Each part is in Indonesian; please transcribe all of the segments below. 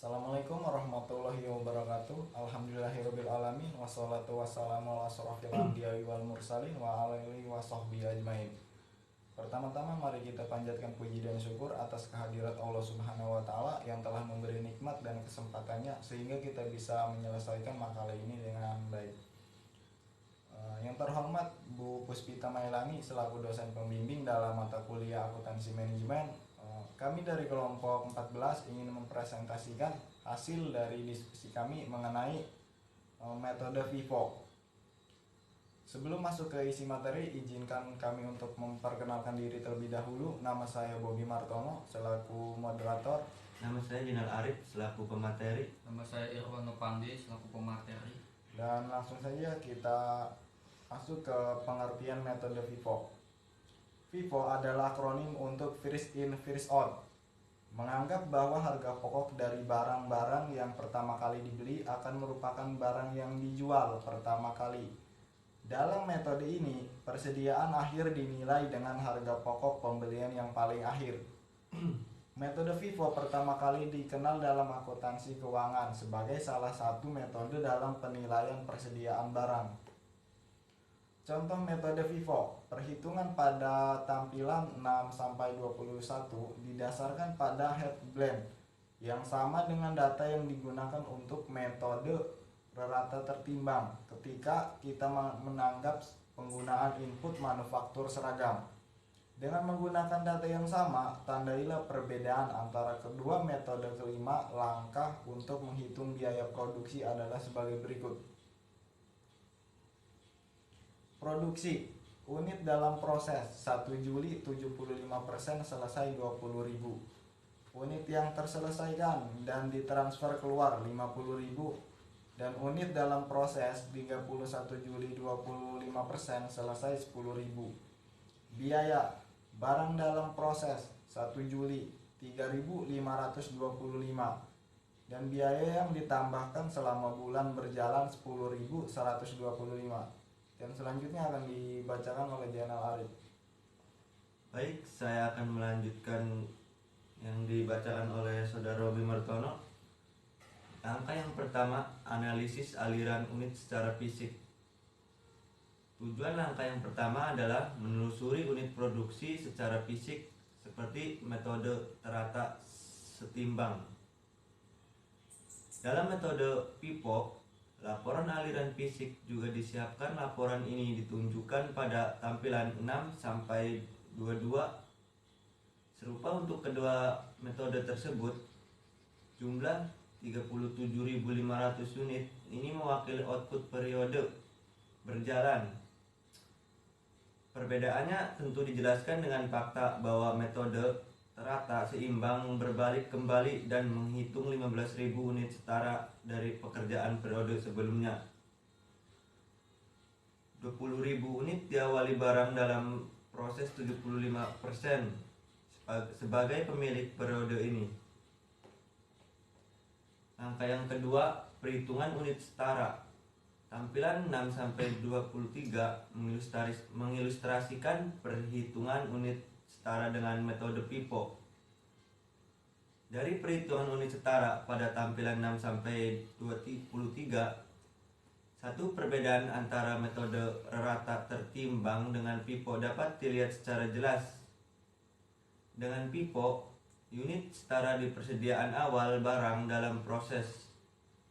Assalamualaikum warahmatullahi wabarakatuh. Alhamdulillahirabbil alamin wassalatu wassalamu ala asrofil anbiya'i wal mursalin wa alihi washabbihi ajmain. Pertama-tama mari kita panjatkan puji dan syukur atas kehadirat Allah Subhanahu wa taala yang telah memberi nikmat dan kesempatannya sehingga kita bisa menyelesaikan makalah ini dengan baik. Yang terhormat Bu Puspita Mailangi selaku dosen pembimbing dalam mata kuliah akuntansi manajemen, kami dari kelompok 14 ingin mempresentasikan hasil dari diskusi kami mengenai metode FIFO. Sebelum masuk ke isi materi, izinkan kami untuk memperkenalkan diri terlebih dahulu. Nama saya Bobi Martono selaku moderator. Nama saya Jinal Arif selaku pemateri. Nama saya Irwan Nopandi selaku pemateri. Dan langsung saja kita masuk ke pengertian metode FIFO. FIFO adalah akronim untuk First In First Out, menganggap bahwa harga pokok dari barang-barang yang pertama kali dibeli akan merupakan barang yang dijual pertama kali. Dalam metode ini, persediaan akhir dinilai dengan harga pokok pembelian yang paling akhir. Metode FIFO pertama kali dikenal dalam akuntansi keuangan sebagai salah satu metode dalam penilaian persediaan barang. Contoh metode FIFO, perhitungan pada tampilan 6-21 didasarkan pada head blend yang sama dengan data yang digunakan untuk metode rata tertimbang ketika kita menanggap penggunaan input manufaktur seragam. Dengan menggunakan data yang sama, tandailah perbedaan antara kedua metode kelima. Langkah untuk menghitung biaya produksi adalah sebagai berikut. Produksi unit dalam proses 1 Juli 75% selesai 20.000. Unit yang terselesaikan dan ditransfer keluar 50.000, dan unit dalam proses 31 Juli 25% selesai 10.000. Biaya barang dalam proses 1 Juli 3.525, dan biaya yang ditambahkan selama bulan berjalan 10.125. Dan selanjutnya akan dibacakan oleh Jinal Arif. Baik, saya akan melanjutkan yang dibacakan oleh Saudara Bobi Martono. Langkah yang pertama, analisis aliran unit secara fisik. Tujuan langkah yang pertama adalah menelusuri unit produksi secara fisik seperti metode terata setimbang. Dalam metode FIFO, laporan aliran fisik juga disiapkan. Laporan ini ditunjukkan pada tampilan 6-22. Serupa untuk kedua metode tersebut, jumlah 37.500 unit ini mewakili output periode berjalan. Perbedaannya tentu dijelaskan dengan fakta bahwa metode terata seimbang berbalik kembali dan menghitung 15.000 unit setara dari pekerjaan periode sebelumnya. 20.000 unit diawali barang dalam proses 75% sebagai pemilik periode ini. Langkah yang kedua, perhitungan unit setara. Tampilan 6-23 mengilustrasikan perhitungan unit setara dengan metode FIFO. Dari perhitungan unit setara pada tampilan 6-23, satu perbedaan antara metode rata tertimbang dengan FIFO dapat dilihat secara jelas. Dengan FIFO, unit setara di persediaan awal barang dalam proses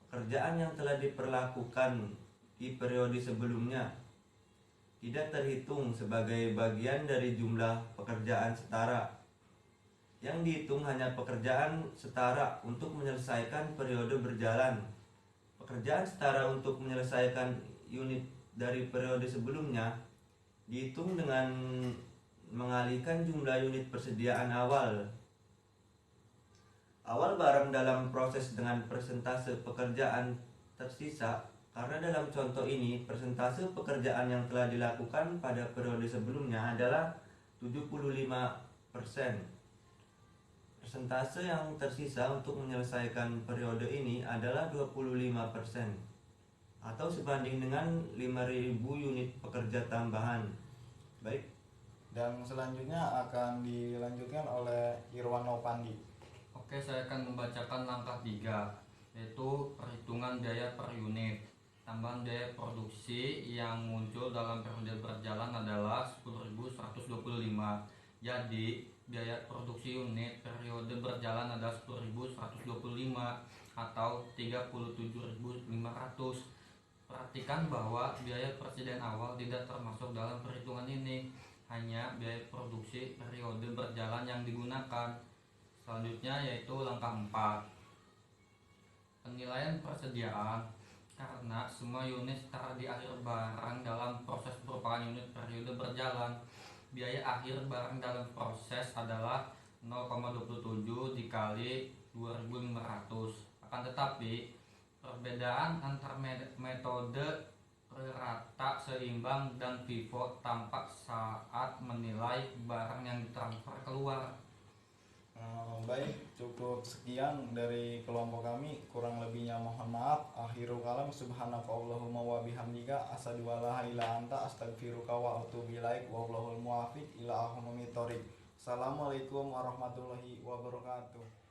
pekerjaan yang telah diperlakukan di periode sebelumnya tidak terhitung sebagai bagian dari jumlah pekerjaan setara. Yang dihitung hanya pekerjaan setara untuk menyelesaikan periode berjalan. Pekerjaan setara untuk menyelesaikan unit dari periode sebelumnya dihitung dengan mengalihkan jumlah unit persediaan awal. Awal barang dalam proses dengan persentase pekerjaan tersisa, karena dalam contoh ini persentase pekerjaan yang telah dilakukan pada periode sebelumnya adalah 75%. Persentase yang tersisa untuk menyelesaikan periode ini adalah 25%, atau sebanding dengan 5.000 unit pekerja tambahan. Baik. Dan selanjutnya akan dilanjutkan oleh Irwan Nopandi. Oke, saya akan membacakan langkah 3. yaitu perhitungan biaya per unit. Tambahan biaya produksi yang muncul dalam periode berjalan adalah 10.125. Jadi, biaya produksi unit periode berjalan adalah 10.125 atau 37.500. Perhatikan bahwa biaya presiden awal tidak termasuk dalam perhitungan ini, hanya biaya produksi periode berjalan yang digunakan. Selanjutnya yaitu langkah 4. Penilaian persediaan. Karena semua unit setara di akhir barang dalam proses merupakan unit periode berjalan, biaya akhir barang dalam proses adalah 0,27 dikali 2.500. Akan tetapi, perbedaan antar metode rata, seimbang, dan FIFO tampak saat menilai barang yang ditransfer keluar. Baik, cukup sekian dari kelompok kami. Kurang lebihnya mohon maaf. Akhirul kalam, subhanakallahumma wa bihamdika asyhadu an la ilaha illa anta astaghfiruka wa atubu ilaik wallahul muwaffiq ila aqwamit thoriq. Assalamualaikum warahmatullahi wabarakatuh.